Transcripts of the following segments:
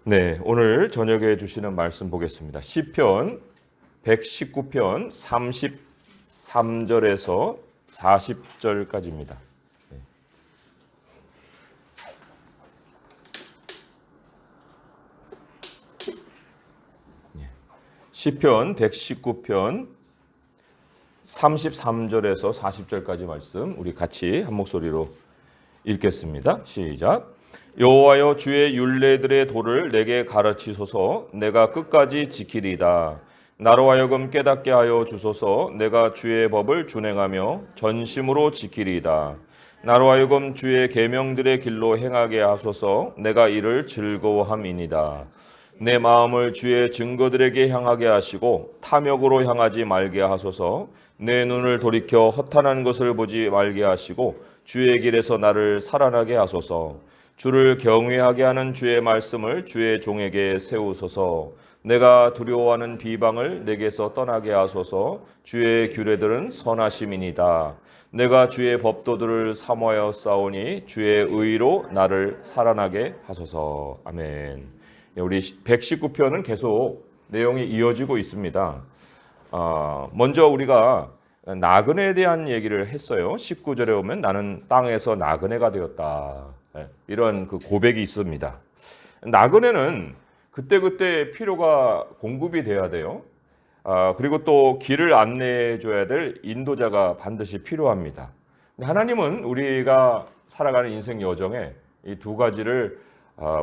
네, 오늘 저녁에 주시는 말씀 보겠습니다. 시편 119편 33절에서 40절까지입니다. 시편 119편 33절에서 40절까지 말씀 우리 같이 한 목소리로 읽겠습니다. 시작. 여호와여, 주의 율례들의 도를 내게 가르치소서. 내가 끝까지 지키리이다. 나로 하여금 깨닫게 하여 주소서. 내가 주의 법을 준행하며 전심으로 지키리이다. 나로 하여금 주의 계명들의 길로 행하게 하소서. 내가 이를 즐거워함이니이다. 내 마음을 주의 증거들에게 향하게 하시고 탐욕으로 향하지 말게 하소서. 내 눈을 돌이켜 허탄한 것을 보지 말게 하시고 주의 길에서 나를 살아나게 하소서. 주를 경외하게 하는 주의 말씀을 주의 종에게 세우소서. 내가 두려워하는 비방을 내게서 떠나게 하소서. 주의 규례들은 선하심이니이다. 내가 주의 법도들을 사모하여 싸우니 주의 의로 나를 살아나게 하소서. 아멘. 우리 119편은 계속 내용이 이어지고 있습니다. 먼저 우리가 나그네에 대한 얘기를 했어요. 19절에 보면 나는 땅에서 나그네가 되었다. 이런 그 고백이 있습니다. 나그네는 그때그때 필요가 공급이 돼야 돼요. 그리고 또 길을 안내해 줘야 될 인도자가 반드시 필요합니다. 하나님은 우리가 살아가는 인생 여정에 이 두 가지를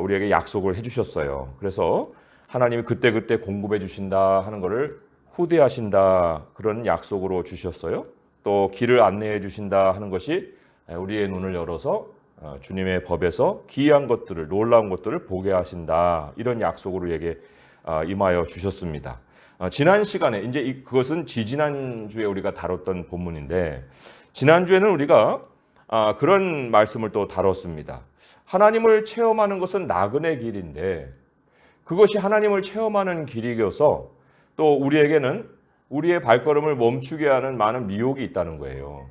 우리에게 약속을 해주셨어요. 그래서 하나님이 그때그때 공급해 주신다 하는 것을 후대하신다 그런 약속으로 주셨어요. 또 길을 안내해 주신다 하는 것이 우리의 눈을 열어서 주님의 법에서 기이한 것들을, 놀라운 것들을 보게 하신다 이런 약속으로 우리에게 임하여 주셨습니다. 지난 시간에 이제 그것은 지지난주에 우리가 다뤘던 본문인데, 지난주에는 우리가 그런 말씀을 또 다뤘습니다. 하나님을 체험하는 것은 나그네 길인데 그것이 하나님을 체험하는 길이어서 또 우리에게는 우리의 발걸음을 멈추게 하는 많은 미혹이 있다는 거예요.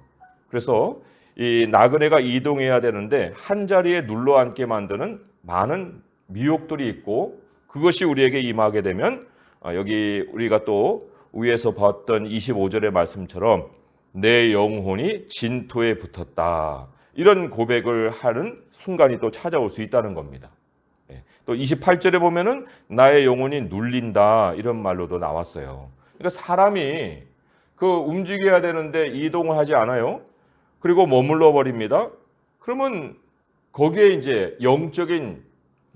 그래서 이 나그네가 이동해야 되는데 한 자리에 눌러앉게 만드는 많은 미혹들이 있고, 그것이 우리에게 임하게 되면 여기 우리가 또 위에서 봤던 25절의 말씀처럼 내 영혼이 진토에 붙었다 이런 고백을 하는 순간이 또 찾아올 수 있다는 겁니다. 또 28절에 보면은 나의 영혼이 눌린다 이런 말로도 나왔어요. 그러니까 사람이 그 움직여야 되는데 이동을 하지 않아요. 그리고 머물러 버립니다. 그러면 거기에 이제 영적인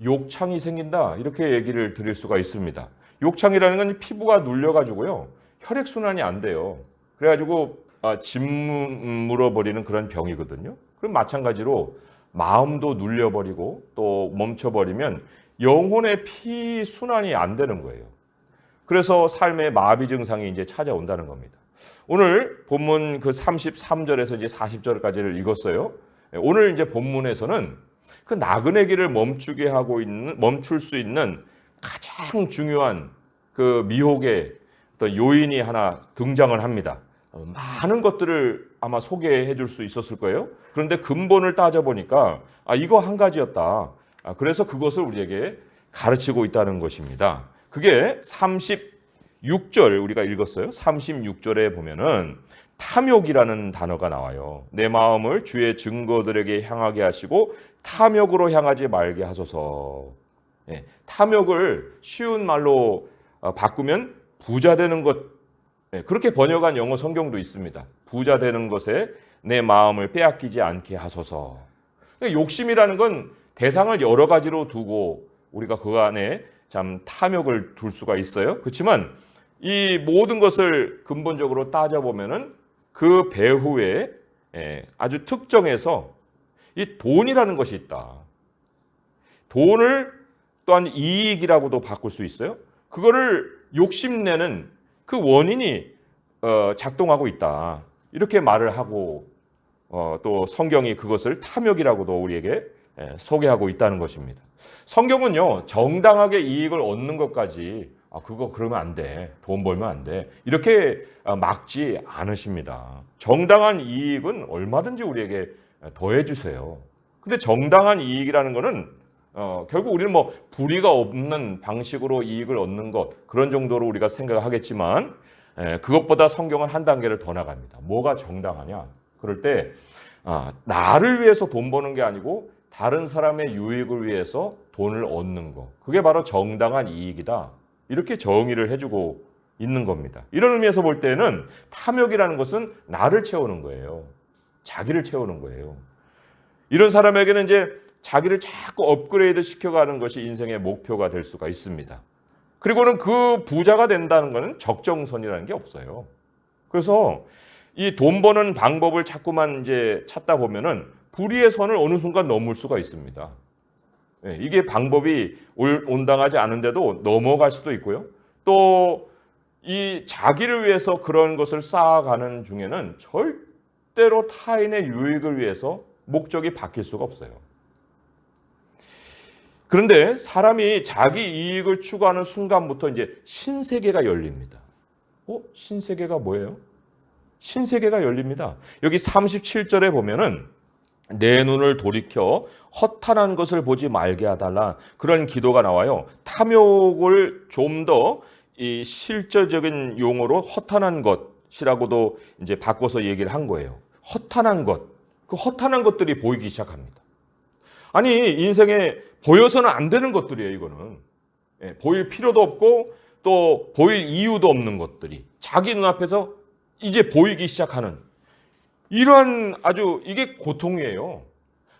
욕창이 생긴다 이렇게 얘기를 드릴 수가 있습니다. 욕창이라는 건 피부가 눌려가지고요 혈액 순환이 안 돼요. 그래가지고 짓물어 버리는 그런 병이거든요. 그럼 마찬가지로 마음도 눌려버리고 또 멈춰버리면 영혼의 피 순환이 안 되는 거예요. 그래서 삶의 마비 증상이 이제 찾아온다는 겁니다. 오늘 본문 그 33절에서 이제 40절까지를 읽었어요. 오늘 이제 본문에서는 그 나그네 길을 멈출 수 있는 가장 중요한 그 미혹의 어떤 요인이 하나 등장을 합니다. 많은 것들을 아마 소개해 줄 수 있었을 거예요. 그런데 근본을 따져보니까 이거 한 가지였다. 그래서 그것을 우리에게 가르치고 있다는 것입니다. 그게 36절 우리가 읽었어요. 36절에 보면은 탐욕이라는 단어가 나와요. 내 마음을 주의 증거들에게 향하게 하시고 탐욕으로 향하지 말게 하소서. 탐욕을 쉬운 말로 바꾸면 부자 되는 것, 그렇게 번역한 영어 성경도 있습니다. 부자 되는 것에 내 마음을 빼앗기지 않게 하소서. 욕심이라는 건 대상을 여러 가지로 두고 우리가 그 안에 참 탐욕을 둘 수가 있어요. 그렇지만 이 모든 것을 근본적으로 따져보면은 그 배후에 아주 특정해서 이 돈이라는 것이 있다. 돈을 또한 이익이라고도 바꿀 수 있어요. 그거를 욕심내는 그 원인이 작동하고 있다. 이렇게 말을 하고 또 성경이 그것을 탐욕이라고도 우리에게 소개하고 있다는 것입니다. 성경은요 정당하게 이익을 얻는 것까지 그거 그러면 안 돼, 돈 벌면 안 돼 이렇게 막지 않으십니다. 정당한 이익은 얼마든지 우리에게 더해 주세요. 근데 정당한 이익이라는 거는 결국 우리는 뭐 불의가 없는 방식으로 이익을 얻는 것 그런 정도로 우리가 생각을 하겠지만 그것보다 성경은 한 단계를 더 나갑니다. 뭐가 정당하냐? 그럴 때 나를 위해서 돈 버는 게 아니고 다른 사람의 유익을 위해서 돈을 얻는 거. 그게 바로 정당한 이익이다. 이렇게 정의를 해주고 있는 겁니다. 이런 의미에서 볼 때는 탐욕이라는 것은 나를 채우는 거예요. 자기를 채우는 거예요. 이런 사람에게는 이제 자기를 자꾸 업그레이드 시켜가는 것이 인생의 목표가 될 수가 있습니다. 그리고는 그 부자가 된다는 것은 적정선이라는 게 없어요. 그래서 이 돈 버는 방법을 자꾸만 이제 찾다 보면은 불의의 선을 어느 순간 넘을 수가 있습니다. 이게 방법이 온당하지 않은데도 넘어갈 수도 있고요. 또 이 자기를 위해서 그런 것을 쌓아가는 중에는 절대로 타인의 유익을 위해서 목적이 바뀔 수가 없어요. 그런데 사람이 자기 이익을 추구하는 순간부터 이제 신세계가 열립니다. 신세계가 뭐예요? 신세계가 열립니다. 여기 37절에 보면은 내 눈을 돌이켜 허탄한 것을 보지 말게 해달라. 그런 기도가 나와요. 탐욕을 좀 더 이 실제적인 용어로 허탄한 것이라고도 이제 바꿔서 얘기를 한 거예요. 허탄한 것. 그 허탄한 것들이 보이기 시작합니다. 아니, 인생에 보여서는 안 되는 것들이에요, 이거는. 보일 필요도 없고 또 보일 이유도 없는 것들이 자기 눈앞에서 이제 보이기 시작하는 이러한 아주 이게 고통이에요.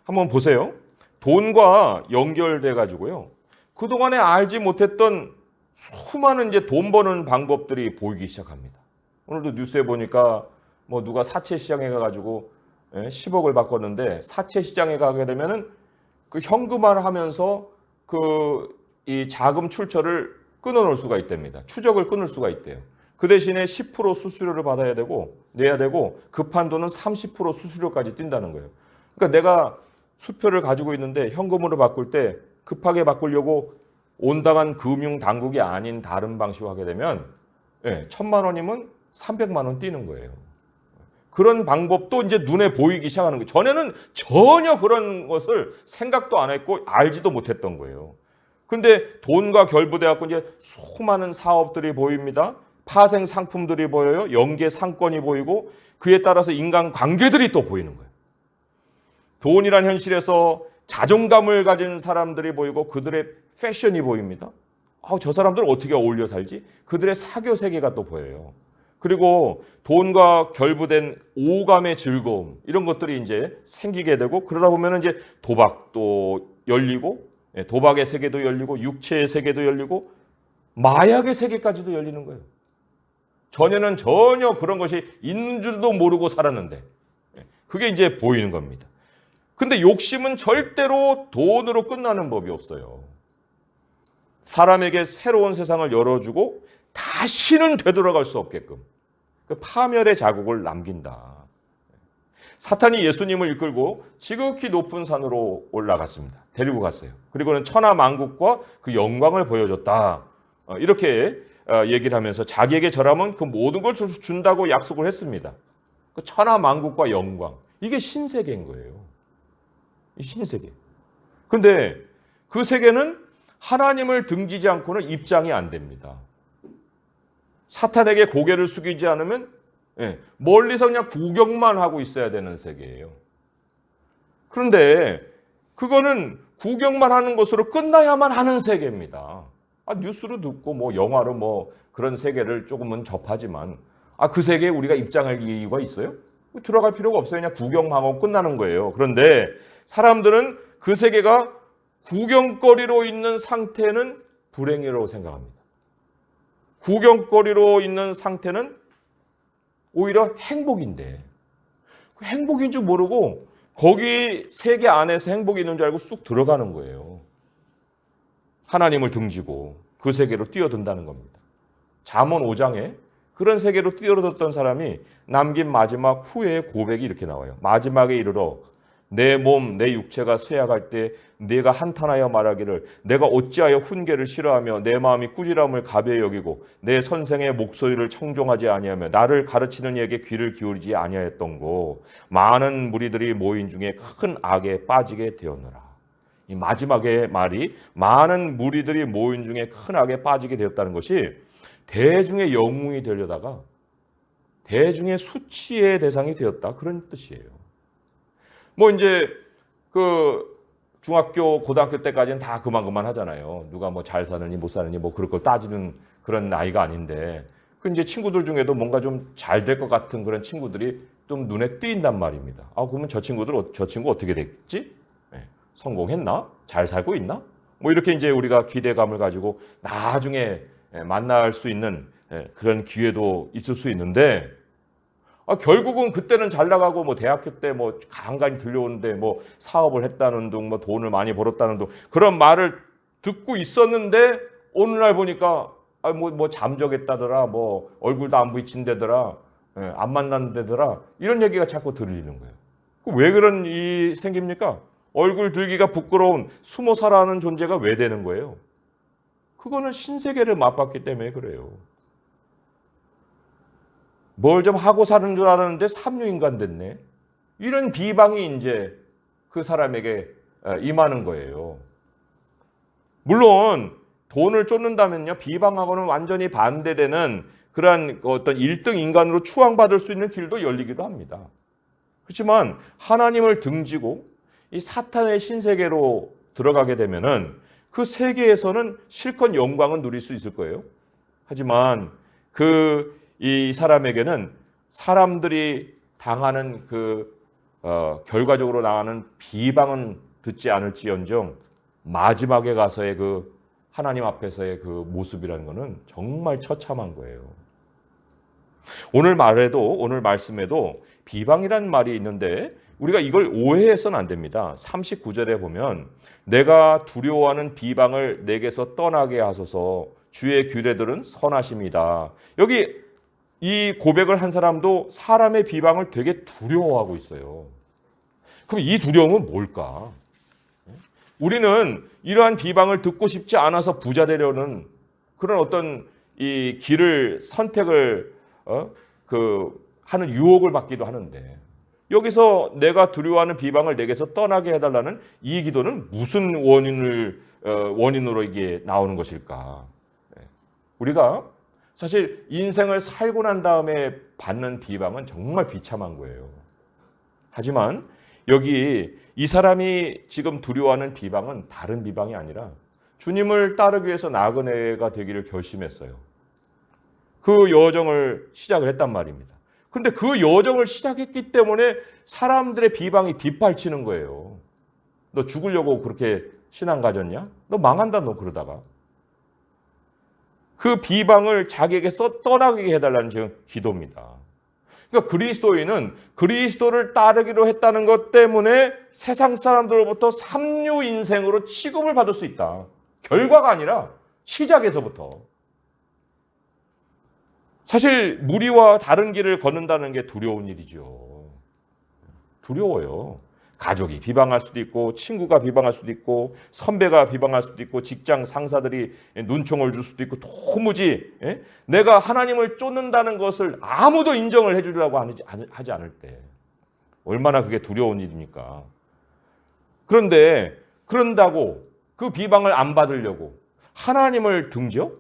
한번 보세요. 돈과 연결돼 가지고요. 그동안에 알지 못했던 수많은 이제 돈 버는 방법들이 보이기 시작합니다. 오늘도 뉴스에 보니까 뭐 누가 사채 시장에 가가지고 10억을 바꿨는데 사채 시장에 가게 되면은 그 현금화를 하면서 그 이 자금 출처를 끊어놓을 수가 있답니다. 추적을 끊을 수가 있대요. 그 대신에 10% 수수료를 받아야 되고 내야 되고 급한 돈은 30% 수수료까지 뛴다는 거예요. 그러니까 내가 수표를 가지고 있는데 현금으로 바꿀 때 급하게 바꾸려고 온당한 금융 당국이 아닌 다른 방식으로 하게 되면 1,000만 원이면 300만 원 뛰는 거예요. 그런 방법도 이제 눈에 보이기 시작하는 거예요. 전에는 전혀 그런 것을 생각도 안 했고 알지도 못했던 거예요. 근데 돈과 결부돼 갖고 이제 수많은 사업들이 보입니다. 파생 상품들이 보여요. 연계 상권이 보이고 그에 따라서 인간 관계들이 또 보이는 거예요. 돈이란 현실에서 자존감을 가진 사람들이 보이고 그들의 패션이 보입니다. 저 사람들 어떻게 어울려 살지? 그들의 사교 세계가 또 보여요. 그리고 돈과 결부된 오감의 즐거움 이런 것들이 이제 생기게 되고 그러다 보면 이제 도박도 열리고 도박의 세계도 열리고 육체의 세계도 열리고 마약의 세계까지도 열리는 거예요. 전에는 전혀 그런 것이 있는 줄도 모르고 살았는데 그게 이제 보이는 겁니다. 근데 욕심은 절대로 돈으로 끝나는 법이 없어요. 사람에게 새로운 세상을 열어주고 다시는 되돌아갈 수 없게끔 그 파멸의 자국을 남긴다. 사탄이 예수님을 이끌고 지극히 높은 산으로 올라갔습니다. 데리고 갔어요. 그리고는 천하만국과 그 영광을 보여줬다. 이렇게 얘기를 하면서 자기에게 절하면 그 모든 걸 준다고 약속을 했습니다. 그 천하만국과 영광. 이게 신세계인 거예요. 이 신세계. 그런데 그 세계는 하나님을 등지지 않고는 입장이 안 됩니다. 사탄에게 고개를 숙이지 않으면 멀리서 그냥 구경만 하고 있어야 되는 세계예요. 그런데 그거는 구경만 하는 것으로 끝나야만 하는 세계입니다. 뉴스로 듣고 뭐 영화로 뭐 그런 세계를 조금은 접하지만 그 세계에 우리가 입장할 이유가 있어요? 들어갈 필요가 없어요. 그냥 구경만 하고 끝나는 거예요. 그런데 사람들은 그 세계가 구경거리로 있는 상태는 불행이라고 생각합니다. 구경거리로 있는 상태는 오히려 행복인데 그 행복인 줄 모르고 거기 세계 안에서 행복이 있는 줄 알고 쑥 들어가는 거예요. 하나님을 등지고 그 세계로 뛰어든다는 겁니다. 잠언 5장에 그런 세계로 뛰어들었던 사람이 남긴 마지막 후회의 고백이 이렇게 나와요. 마지막에 이르러 내 몸, 내 육체가 쇠약할 때 내가 한탄하여 말하기를 내가 어찌하여 훈계를 싫어하며 내 마음이 꾸지람을 가벼이 여기고 내 선생의 목소리를 청종하지 아니하며 나를 가르치는 이에게 귀를 기울이지 아니하였던고 많은 무리들이 모인 중에 큰 악에 빠지게 되었노라. 이 마지막의 말이 많은 무리들이 모인 중에 큰 악에 빠지게 되었다는 것이 대중의 영웅이 되려다가 대중의 수치의 대상이 되었다, 그런 뜻이에요. 뭐 이제 그 중학교, 고등학교 때까지는 다 그만 하잖아요. 누가 뭐 잘 사느니 못 사느니 뭐 그럴 걸 따지는 그런 나이가 아닌데, 그 이제 친구들 중에도 뭔가 좀 잘 될 것 같은 그런 친구들이 좀 눈에 띈단 말입니다. 아, 그러면 저 친구 어떻게 됐지? 네. 성공했나? 잘 살고 있나? 뭐 이렇게 이제 우리가 기대감을 가지고 나중에 만날 수 있는 그런 기회도 있을 수 있는데, 결국은 그때는 잘 나가고 뭐 대학교 때 뭐 간간히 들려오는데 뭐 사업을 했다는 둥, 뭐 돈을 많이 벌었다는 둥, 그런 말을 듣고 있었는데 어느 날 보니까 뭐 잠적했다더라, 뭐 얼굴도 안 부딪힌다더라, 안 만났는데더라, 이런 얘기가 자꾸 들리는 거예요. 왜 그런 일이 생깁니까? 얼굴 들기가 부끄러운 숨어 살아가는 존재가 왜 되는 거예요? 그거는 신세계를 맛봤기 때문에 그래요. 뭘 좀 하고 사는 줄 알았는데 삼류인간 됐네. 이런 비방이 이제 그 사람에게 임하는 거예요. 물론 돈을 쫓는다면요, 비방하고는 완전히 반대되는 그러한 어떤 1등 인간으로 추앙받을 수 있는 길도 열리기도 합니다. 그렇지만 하나님을 등지고 이 사탄의 신세계로 들어가게 되면은 그 세계에서는 실컷 영광은 누릴 수 있을 거예요. 하지만 이 사람에게는 사람들이 당하는 결과적으로 나가는 비방은 듣지 않을지언정 마지막에 가서의 그 하나님 앞에서의 그 모습이라는 것은 정말 처참한 거예요. 오늘 말씀에도 비방이라는 말이 있는데 우리가 이걸 오해해서는 안 됩니다. 39절에 보면 내가 두려워하는 비방을 내게서 떠나게 하소서, 주의 규례들은 선하십니다. 여기 이 고백을 한 사람도 사람의 비방을 되게 두려워하고 있어요. 그럼 이 두려움은 뭘까? 우리는 이러한 비방을 듣고 싶지 않아서 부자 되려는 그런 어떤 이 길을 선택을 하는 유혹을 받기도 하는데, 여기서 내가 두려워하는 비방을 내게서 떠나게 해달라는 이 기도는 무슨 원인으로 이게 나오는 것일까? 우리가 사실 인생을 살고 난 다음에 받는 비방은 정말 비참한 거예요. 하지만 여기 이 사람이 지금 두려워하는 비방은 다른 비방이 아니라 주님을 따르기 위해서 나그네가 되기를 결심했어요. 그 여정을 시작을 했단 말입니다. 그런데 그 여정을 시작했기 때문에 사람들의 비방이 빗발치는 거예요. 너 죽으려고 그렇게 신앙 가졌냐? 너 망한다, 너 그러다가. 그 비방을 자기에게서 떠나게 해달라는 지금 기도입니다. 그러니까 그리스도인은 그리스도를 따르기로 했다는 것 때문에 세상 사람들로부터 삼류 인생으로 취급을 받을 수 있다. 결과가 아니라 시작에서부터. 사실 무리와 다른 길을 걷는다는 게 두려운 일이죠. 두려워요. 가족이 비방할 수도 있고, 친구가 비방할 수도 있고, 선배가 비방할 수도 있고, 직장 상사들이 눈총을 줄 수도 있고, 도무지 내가 하나님을 쫓는다는 것을 아무도 인정을 해주려고 하지 않을 때 얼마나 그게 두려운 일입니까? 그런데 그런다고 그 비방을 안 받으려고 하나님을 등져?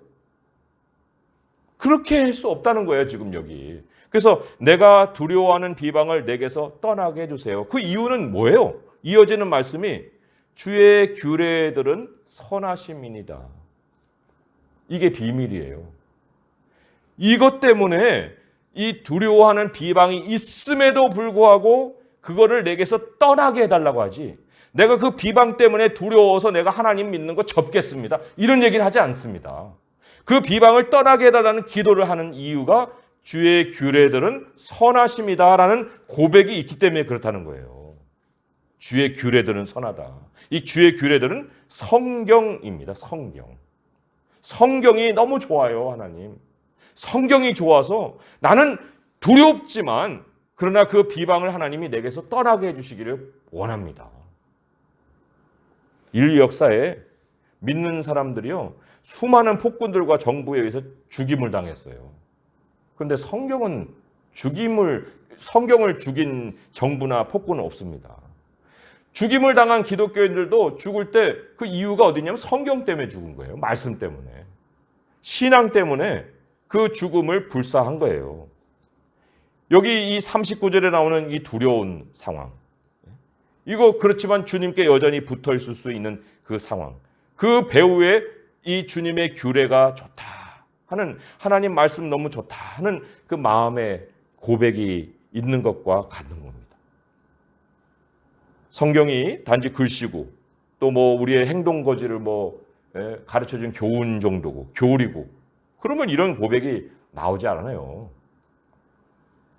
그렇게 할 수 없다는 거예요, 지금 여기. 그래서 내가 두려워하는 비방을 내게서 떠나게 해주세요. 그 이유는 뭐예요? 이어지는 말씀이 주의 규례들은 선하심이니이다. 이게 비밀이에요. 이것 때문에 이 두려워하는 비방이 있음에도 불구하고 그거를 내게서 떠나게 해달라고 하지, 내가 그 비방 때문에 두려워서 내가 하나님 믿는 거 접겠습니다, 이런 얘기를 하지 않습니다. 그 비방을 떠나게 해달라는 기도를 하는 이유가 주의 규례들은 선하십니다라는 고백이 있기 때문에 그렇다는 거예요. 주의 규례들은 선하다. 이 주의 규례들은 성경입니다. 성경이 너무 좋아요, 하나님. 성경이 좋아서 나는 두렵지만 그러나 그 비방을 하나님이 내게서 떠나게 해주시기를 원합니다. 인류 역사에 믿는 사람들이요, 수많은 폭군들과 정부에 의해서 죽임을 당했어요. 그런데 성경을 죽인 정부나 폭군은 없습니다. 죽임을 당한 기독교인들도 죽을 때 그 이유가 어디냐면 성경 때문에 죽은 거예요. 말씀 때문에. 신앙 때문에 그 죽음을 불사한 거예요. 여기 이 39절에 나오는 이 두려운 상황. 이거 그렇지만 주님께 여전히 붙어 있을 수 있는 그 상황. 그 배후에 이 주님의 규례가 좋다 하는, 하나님 말씀 너무 좋다 하는 그 마음의 고백이 있는 것과 같은 겁니다. 성경이 단지 글씨고 또 뭐 우리의 행동 거지를 가르쳐준 교훈 정도고 교리고, 그러면 이런 고백이 나오지 않아요.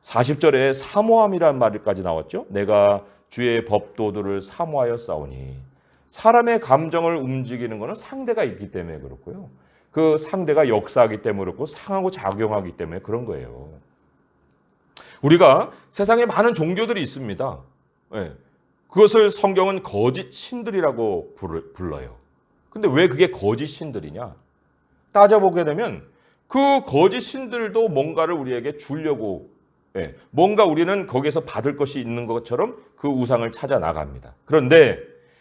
40절에 사모함이라는 말까지 나왔죠. 내가 주의 법도들을 사모하여 싸우니. 사람의 감정을 움직이는 것은 상대가 있기 때문에 그렇고요. 그 상대가 역사하기 때문에 그렇고 상하고 작용하기 때문에 그런 거예요. 우리가 세상에 많은 종교들이 있습니다. 네. 그것을 성경은 거짓 신들이라고 불러요. 근데 왜 그게 거짓 신들이냐? 따져보게 되면 그 거짓 신들도 뭔가를 우리에게 주려고, 뭔가 우리는 거기에서 받을 것이 있는 것처럼 그 우상을 찾아 나갑니다. 그런데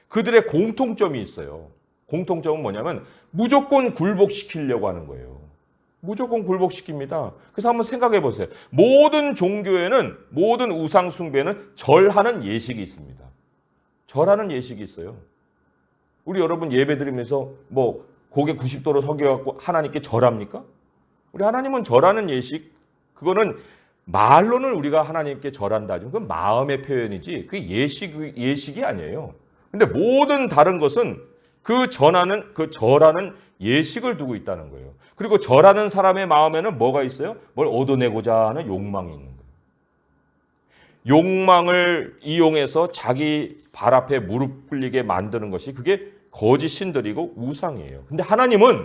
그들의 공통점이 있어요. 공통점은 뭐냐면 무조건 굴복시키려고 하는 거예요. 무조건 굴복시킵니다. 그래서 한번 생각해 보세요. 모든 종교에는, 모든 우상 숭배는 절하는 예식이 있습니다. 절하는 예식이 있어요. 우리 여러분 예배 드리면서 고개 90도로 숙여갖고 하나님께 절합니까? 우리 하나님은 절하는 예식, 그거는 말로는 우리가 하나님께 절한다. 그건 마음의 표현이지 그 예식이 아니에요. 근데 모든 다른 것은 그 절하는 예식을 두고 있다는 거예요. 그리고 절하는 사람의 마음에는 뭐가 있어요? 뭘 얻어내고자 하는 욕망이 있는 거예요. 욕망을 이용해서 자기 발 앞에 무릎 꿇리게 만드는 것이 그게 거짓 신들이고 우상이에요. 근데 하나님은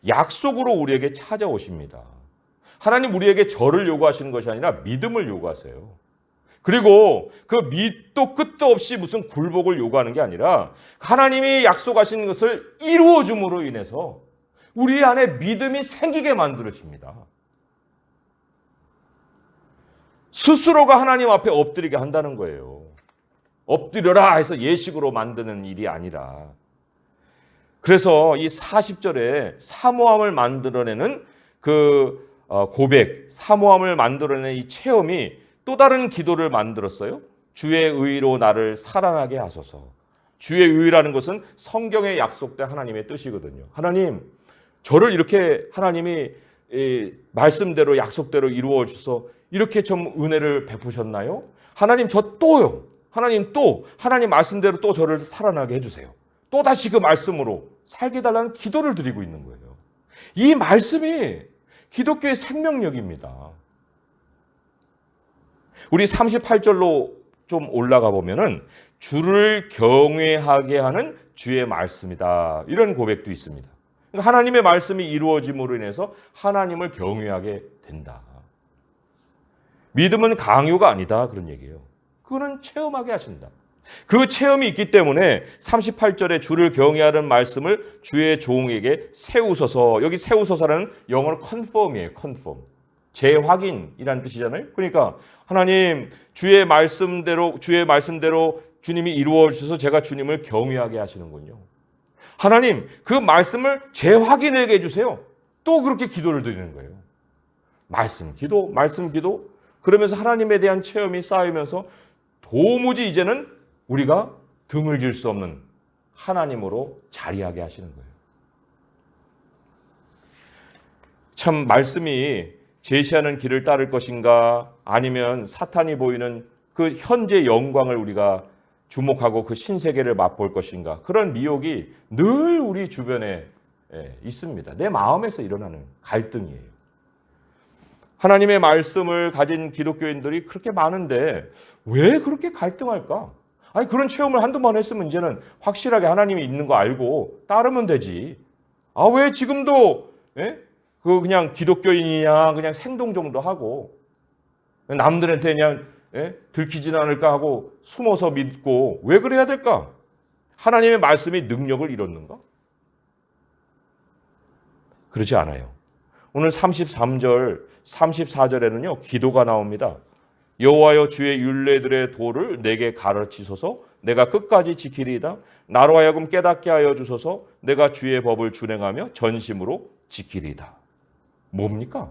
약속으로 우리에게 찾아오십니다. 하나님 우리에게 절을 요구하시는 것이 아니라 믿음을 요구하세요. 그리고 그 밑도 끝도 없이 무슨 굴복을 요구하는 게 아니라 하나님이 약속하신 것을 이루어 줌으로 인해서 우리 안에 믿음이 생기게 만들어집니다. 스스로가 하나님 앞에 엎드리게 한다는 거예요. 엎드려라 해서 예식으로 만드는 일이 아니라. 그래서 이 40절에 사모함을 만들어내는 그 고백, 사모함을 만들어내는 이 체험이 또 다른 기도를 만들었어요. 주의 의로 나를 살아나게 하소서. 주의 의라는 것은 성경에 약속된 하나님의 뜻이거든요. 하나님, 저를 이렇게 하나님이 말씀대로 약속대로 이루어 주셔서 이렇게 좀 은혜를 베푸셨나요? 하나님 저 또요. 하나님 또 하나님 말씀대로 또 저를 살아나게 해주세요. 또 다시 그 말씀으로 살게 해달라는 기도를 드리고 있는 거예요. 이 말씀이 기독교의 생명력입니다. 우리 38절로 좀 올라가 보면은 주를 경외하게 하는 주의 말씀이다. 이런 고백도 있습니다. 그러니까 하나님의 말씀이 이루어짐으로 인해서 하나님을 경외하게 된다. 믿음은 강요가 아니다. 그런 얘기예요. 그거는 체험하게 하신다. 그 체험이 있기 때문에 38절에 주를 경외하는 말씀을 주의 종에게 세우소서. 여기 세우소서라는 영어로 confirm이에요. confirm. 재확인이라는 뜻이잖아요. 그러니까 하나님 주의 말씀대로 주님이 이루어 주셔서 제가 주님을 경외하게 하시는군요. 하나님 그 말씀을 재확인하게 해주세요. 또 그렇게 기도를 드리는 거예요. 말씀 기도. 그러면서 하나님에 대한 체험이 쌓이면서 도무지 이제는 우리가 등을 길 수 없는 하나님으로 자리하게 하시는 거예요. 참 말씀이 제시하는 길을 따를 것인가 아니면 사탄이 보이는 그 현재 영광을 우리가 주목하고 그 신세계를 맛볼 것인가, 그런 미혹이 늘 우리 주변에 있습니다. 내 마음에서 일어나는 갈등이에요. 하나님의 말씀을 가진 기독교인들이 그렇게 많은데 왜 그렇게 갈등할까? 아니 그런 체험을 한두 번 했으면 이제는 확실하게 하나님이 있는 거 알고 따르면 되지. 아 왜 지금도 그냥 기독교인이냐 그냥 생동 정도 하고 남들한테 그냥 들키지는 않을까 하고 숨어서 믿고 왜 그래야 될까? 하나님의 말씀이 능력을 이뤘는가? 그렇지 않아요. 오늘 33절, 34절에는요 기도가 나옵니다. 여호와여 주의 율례들의 도를 내게 가르치소서 내가 끝까지 지키리이다. 나로 하여금 깨닫게 하여 주소서 내가 주의 법을 준행하며 전심으로 지키리이다. 뭡니까?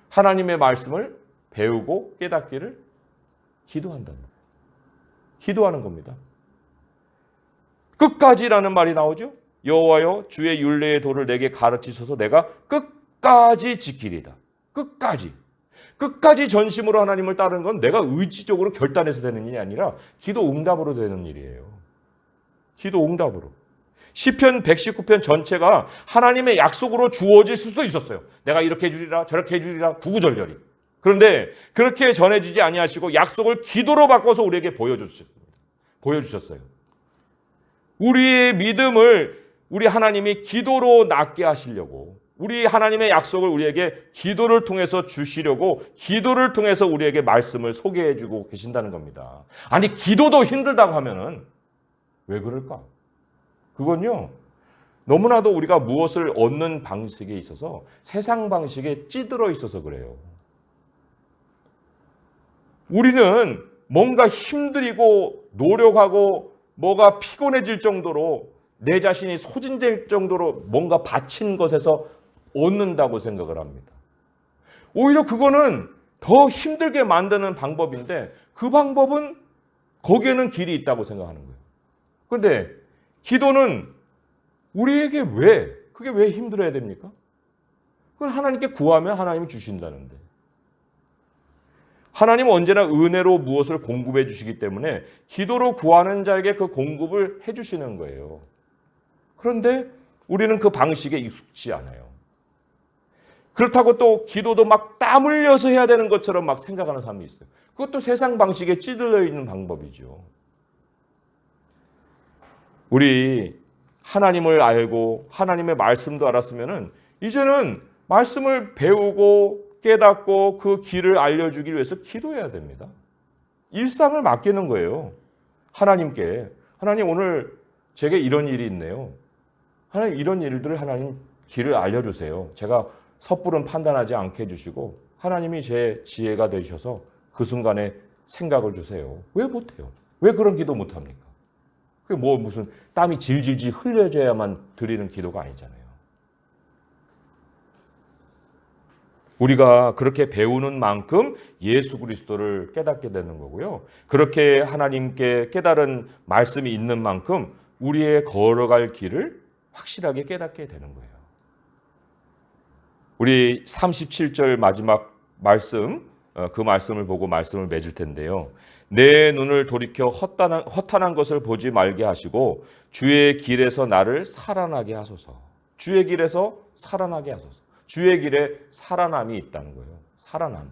하나님의 말씀을 배우고 깨닫기를 기도한다는 거예요. 기도하는 겁니다. 끝까지라는 말이 나오죠. 여호와여 주의 율례의 도를 내게 가르치소서 내가 끝까지 지키리이다. 끝까지 전심으로 하나님을 따르는 건 내가 의지적으로 결단해서 되는 일이 아니라 기도 응답으로 되는 일이에요. 기도 응답으로. 시편 119편 전체가 하나님의 약속으로 주어질 수도 있었어요. 내가 이렇게 해주리라 저렇게 해주리라 구구절절히. 그런데 그렇게 전해주지 아니하시고 약속을 기도로 바꿔서 우리에게 보여주셨어요. 우리의 믿음을 우리 하나님이 기도로 낫게 하시려고 우리 하나님의 약속을 우리에게 기도를 통해서 주시려고 기도를 통해서 우리에게 말씀을 소개해 주고 계신다는 겁니다. 아니 기도도 힘들다고 하면은 왜 그럴까? 그건요 너무나도 우리가 무엇을 얻는 방식에 있어서 세상 방식에 찌들어 있어서 그래요. 우리는 뭔가 힘들이고 노력하고 뭐가 피곤해질 정도로 내 자신이 소진될 정도로 뭔가 바친 것에서 얻는다고 생각을 합니다. 오히려 그거는 더 힘들게 만드는 방법인데 그 방법은 거기에는 길이 있다고 생각하는 거예요. 그런데 기도는 우리에게 그게 왜 힘들어야 됩니까? 그건 하나님께 구하면 하나님이 주신다는데. 하나님은 언제나 은혜로 무엇을 공급해 주시기 때문에 기도로 구하는 자에게 그 공급을 해 주시는 거예요. 그런데 우리는 그 방식에 익숙지 않아요. 그렇다고 또 기도도 막 땀 흘려서 해야 되는 것처럼 막 생각하는 사람이 있어요. 그것도 세상 방식에 찌들려 있는 방법이죠. 우리 하나님을 알고 하나님의 말씀도 알았으면은 이제는 말씀을 배우고 깨닫고 그 길을 알려주기 위해서 기도해야 됩니다. 일상을 맡기는 거예요. 하나님께. 하나님 오늘 제게 이런 일이 있네요. 하나님 이런 일들을 하나님 길을 알려주세요. 제가 섣부른 판단하지 않게 해주시고 하나님이 제 지혜가 되셔서 그 순간에 생각을 주세요. 왜 못해요? 왜 그런 기도 못합니까? 그게 뭐 무슨 땀이 질질질 흘려져야만 드리는 기도가 아니잖아요. 우리가 그렇게 배우는 만큼 예수 그리스도를 깨닫게 되는 거고요. 그렇게 하나님께 깨달은 말씀이 있는 만큼 우리의 걸어갈 길을 확실하게 깨닫게 되는 거예요. 우리 37절 마지막 말씀, 그 말씀을 보고 말씀을 맺을 텐데요. 내 눈을 돌이켜 허탄한 것을 보지 말게 하시고 주의 길에서 나를 살아나게 하소서. 주의 길에서 살아나게 하소서. 주의 길에 살아남이 있다는 거예요. 살아남.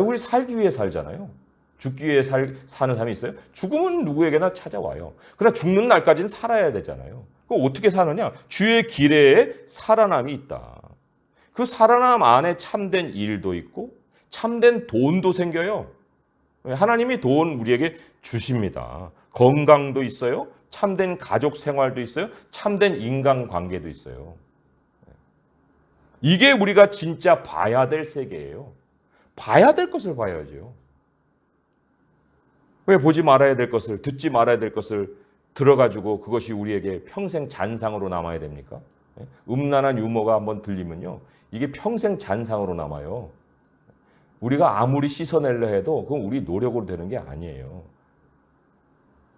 우리 살기 위해 살잖아요. 죽기 위해 사는 사람이 있어요? 죽음은 누구에게나 찾아와요. 그러나 죽는 날까지는 살아야 되잖아요. 그럼 어떻게 사느냐? 주의 길에 살아남이 있다. 그 살아남 안에 참된 일도 있고 참된 돈도 생겨요. 하나님이 돈 우리에게 주십니다. 건강도 있어요. 참된 가족 생활도 있어요. 참된 인간관계도 있어요. 이게 우리가 진짜 봐야 될 세계예요. 봐야 될 것을 봐야죠. 왜 보지 말아야 될 것을, 듣지 말아야 될 것을 들어가지고 그것이 우리에게 평생 잔상으로 남아야 됩니까? 음란한 유머가 한번 들리면요. 이게 평생 잔상으로 남아요. 우리가 아무리 씻어내려 해도 그건 우리 노력으로 되는 게 아니에요.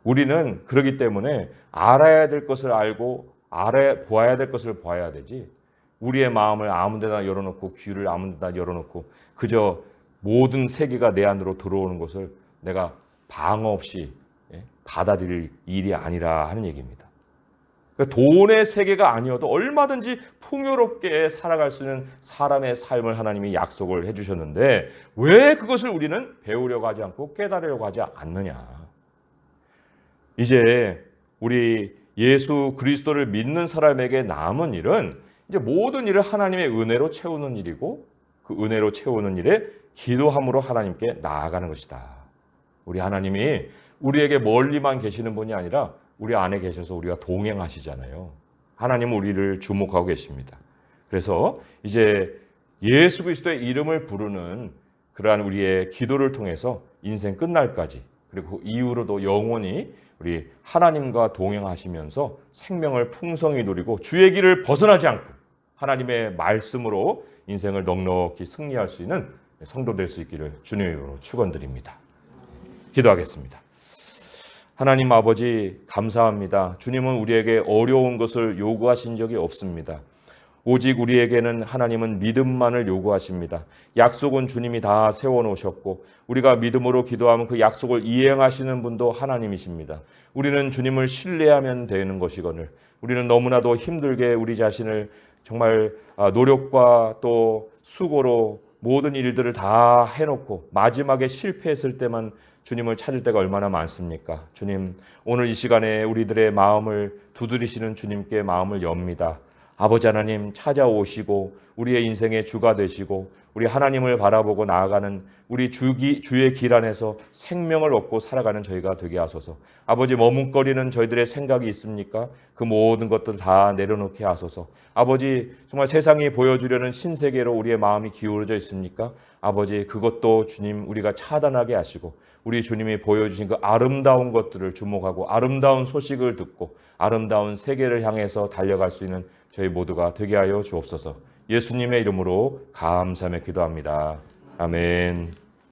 우리는 그러기 때문에 알아야 될 것을 알고 보아야 될 것을 봐야 되지. 우리의 마음을 아무 데나 열어놓고 귀를 아무 데나 열어놓고 그저 모든 세계가 내 안으로 들어오는 것을 내가 방어 없이 받아들일 일이 아니라 하는 얘기입니다. 그러니까 돈의 세계가 아니어도 얼마든지 풍요롭게 살아갈 수 있는 사람의 삶을 하나님이 약속을 해주셨는데 왜 그것을 우리는 배우려고 하지 않고 깨달으려고 하지 않느냐. 이제 우리 예수 그리스도를 믿는 사람에게 남은 일은 이제 모든 일을 하나님의 은혜로 채우는 일이고 그 은혜로 채우는 일에 기도함으로 하나님께 나아가는 것이다. 우리 하나님이 우리에게 멀리만 계시는 분이 아니라 우리 안에 계셔서 우리가 동행하시잖아요. 하나님은 우리를 주목하고 계십니다. 그래서 이제 예수 그리스도의 이름을 부르는 그러한 우리의 기도를 통해서 인생 끝날까지 그리고 그 이후로도 영원히 우리 하나님과 동행하시면서 생명을 풍성히 누리고 주의 길을 벗어나지 않고 하나님의 말씀으로 인생을 넉넉히 승리할 수 있는 성도 될 수 있기를 주님의 이름으로 축원드립니다. 기도하겠습니다. 하나님 아버지 감사합니다. 주님은 우리에게 어려운 것을 요구하신 적이 없습니다. 오직 우리에게는 하나님은 믿음만을 요구하십니다. 약속은 주님이 다 세워놓으셨고 우리가 믿음으로 기도하면 그 약속을 이행하시는 분도 하나님이십니다. 우리는 주님을 신뢰하면 되는 것이거늘 우리는 너무나도 힘들게 우리 자신을 정말 노력과 또 수고로 모든 일들을 다 해놓고 마지막에 실패했을 때만 주님을 찾을 때가 얼마나 많습니까? 주님, 오늘 이 시간에 우리들의 마음을 두드리시는 주님께 마음을 엽니다. 아버지 하나님 찾아오시고 우리의 인생의 주가 되시고 우리 하나님을 바라보고 나아가는 우리 주의 길 안에서 생명을 얻고 살아가는 저희가 되게 하소서. 아버지 머뭇거리는 저희들의 생각이 있습니까? 그 모든 것들 다 내려놓게 하소서. 아버지 정말 세상이 보여주려는 신세계로 우리의 마음이 기울어져 있습니까? 아버지 그것도 주님 우리가 차단하게 하시고 우리 주님이 보여주신 그 아름다운 것들을 주목하고 아름다운 소식을 듣고 아름다운 세계를 향해서 달려갈 수 있는 저희 모두가 되게 하여 주옵소서. 예수님의 이름으로 감사하며 기도합니다. 아멘.